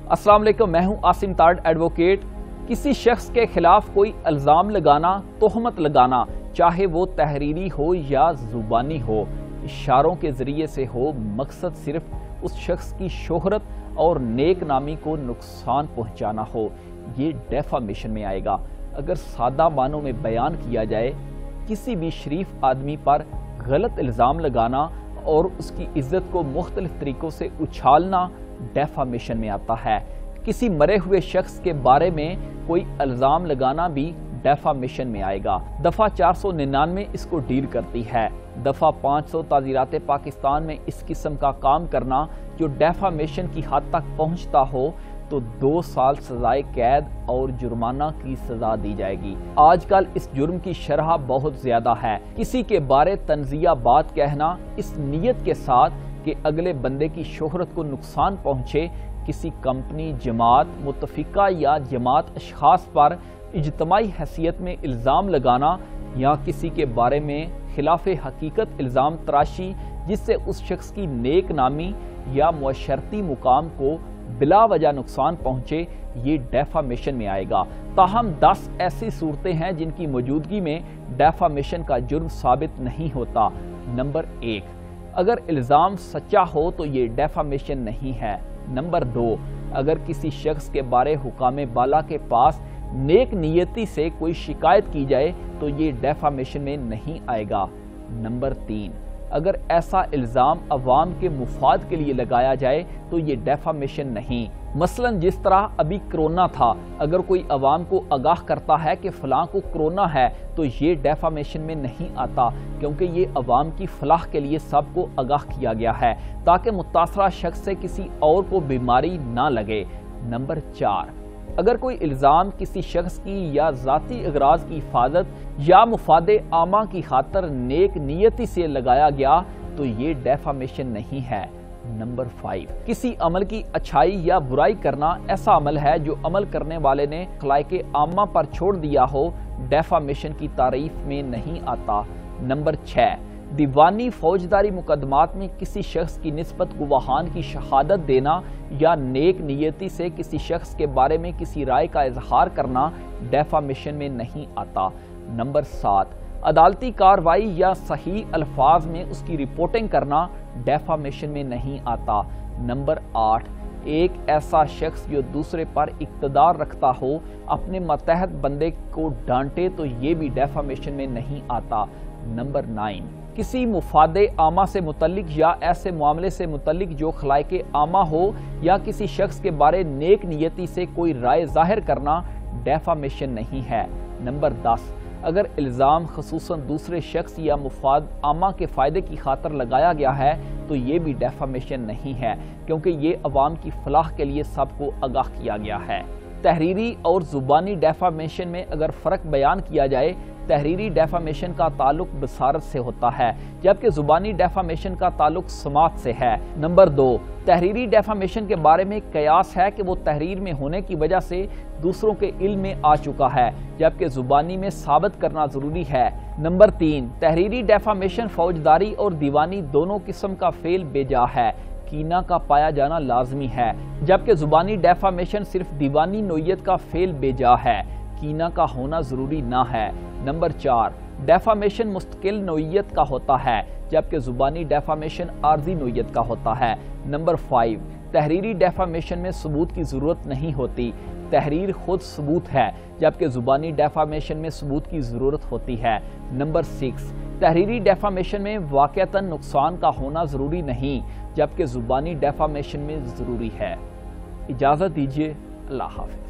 السلام علیکم، میں ہوں عاصم تارڈ ایڈوکیٹ۔ کسی شخص کے خلاف کوئی الزام لگانا، تہمت لگانا، چاہے وہ تحریری ہو یا زبانی ہو، اشاروں کے ذریعے سے ہو، مقصد صرف اس شخص کی شہرت اور نیک نامی کو نقصان پہنچانا ہو، یہ ڈیفامیشن میں آئے گا۔ اگر سادہ معنوں میں بیان کیا جائے، کسی بھی شریف آدمی پر غلط الزام لگانا اور اس کی عزت کو مختلف طریقوں سے اچھالنا ڈیفامیشن میں آتا ہے۔ کسی مرے ہوئے شخص کے بارے میں کوئی الزام لگانا بھی ڈیفامیشن میں آئے گا۔ دفعہ 499 اس کو ڈیل کرتی ہے۔ دفعہ 500 تعزیرات پاکستان میں اس قسم کا کام کرنا جو ڈیفامیشن کی حد تک پہنچتا ہو تو 2 سال سزائے قید اور جرمانہ کی سزا دی جائے گی۔ آج کل اس جرم کی شرح بہت زیادہ ہے۔ کسی کے بارے تنزیہ بات کہنا اس نیت کے ساتھ کہ اگلے بندے کی شہرت کو نقصان پہنچے، کسی کمپنی، جماعت، متفقہ یا جماعت اشخاص پر اجتماعی حیثیت میں الزام لگانا یا کسی کے بارے میں خلاف حقیقت الزام تراشی جس سے اس شخص کی نیک نامی یا معاشرتی مقام کو بلا وجہ نقصان پہنچے، یہ ڈیفامیشن میں آئے گا۔ تاہم 10 ایسی صورتیں ہیں جن کی موجودگی میں ڈیفامیشن کا جرم ثابت نہیں ہوتا۔ نمبر 1، اگر الزام سچا ہو تو یہ ڈیفامیشن نہیں ہے۔ نمبر 2، اگر کسی شخص کے بارے حکام بالا کے پاس نیک نیتی سے کوئی شکایت کی جائے تو یہ ڈیفامیشن میں نہیں آئے گا۔ نمبر 3، اگر ایسا الزام عوام کے مفاد کے لیے لگایا جائے تو یہ ڈیفامیشن نہیں۔ مثلا جس طرح ابھی کرونا تھا، اگر کوئی عوام کو آگاہ کرتا ہے کہ فلاں کو کرونا ہے تو یہ ڈیفامیشن میں نہیں آتا، کیونکہ یہ عوام کی فلاح کے لیے سب کو آگاہ کیا گیا ہے تاکہ متاثرہ شخص سے کسی اور کو بیماری نہ لگے۔ نمبر 4، اگر کوئی الزام کسی شخص کی یا ذاتی اغراض کی حفاظت یا مفاد عامہ کی خاطر نیک نیتی سے لگایا گیا تو یہ ڈیفامیشن نہیں ہے۔ نمبر 5، کسی عمل کی اچھائی یا برائی کرنا ایسا عمل ہے جو عمل کرنے والے نے خلائق عامہ پر چھوڑ دیا ہو، ڈیفامیشن کی تعریف میں نہیں آتا۔ نمبر 6، دیوانی فوجداری مقدمات میں کسی شخص کی نسبت گواہان کی شہادت دینا یا نیک نیتی سے کسی شخص کے بارے میں کسی رائے کا اظہار کرنا ڈیفامیشن میں نہیں آتا۔ نمبر 7، عدالتی کارروائی یا صحیح الفاظ میں اس کی رپورٹنگ کرنا ڈیفامیشن میں نہیں آتا۔ نمبر 8، ایک ایسا شخص جو دوسرے پر اقتدار رکھتا ہو اپنے ماتحت بندے کو ڈانٹے تو یہ بھی ڈیفامیشن میں نہیں آتا۔ نمبر 9، کسی مفاد عامہ سے متعلق یا ایسے معاملے سے متعلق جو خلائق عامہ ہو یا کسی شخص کے بارے نیک نیتی سے کوئی رائے ظاہر کرنا ڈیفامیشن نہیں ہے۔ نمبر 10، اگر الزام خصوصاً دوسرے شخص یا مفاد عامہ کے فائدے کی خاطر لگایا گیا ہے تو یہ بھی ڈیفامیشن نہیں ہے، کیونکہ یہ عوام کی فلاح کے لیے سب کو آگاہ کیا گیا ہے۔ تحریری اور زبانی ڈیفامیشن میں اگر فرق بیان کیا جائے، تحریری ڈیفامیشن کا تعلق بصارت سے ہوتا ہے جبکہ زبانی ڈیفامیشن کا تعلق سماعت سے ہے۔ نمبر 2، تحریری ڈیفامیشن کے بارے میں قیاس ہے کہ وہ تحریر میں ہونے کی وجہ سے دوسروں کے علم میں آ چکا ہے جبکہ زبانی میں ثابت کرنا ضروری ہے۔ نمبر 3، تحریری ڈیفامیشن فوجداری اور دیوانی دونوں قسم کا فعل بے جا ہے، کینہ کا پایا جانا لازمی ہے، جبکہ زبانی ڈیفامیشن صرف دیوانی نوعیت کا فعل بے جا ہے، کینہ کا ہونا ضروری نہ ہے۔ نمبر 4، ڈیفامیشن مستقل نوعیت کا ہوتا ہے جبکہ زبانی ڈیفامیشن عارضی نوعیت کا ہوتا ہے۔ نمبر 5، تحریری ڈیفامیشن میں ثبوت کی ضرورت نہیں ہوتی، تحریر خود ثبوت ہے جبکہ زبانی ڈیفامیشن میں ثبوت کی ضرورت ہوتی ہے۔ نمبر 6، تحریری ڈیفامیشن میں واقعتاً نقصان کا ہونا ضروری نہیں جبکہ زبانی ڈیفامیشن میں ضروری ہے۔ اجازت دیجیے، اللہ حافظ۔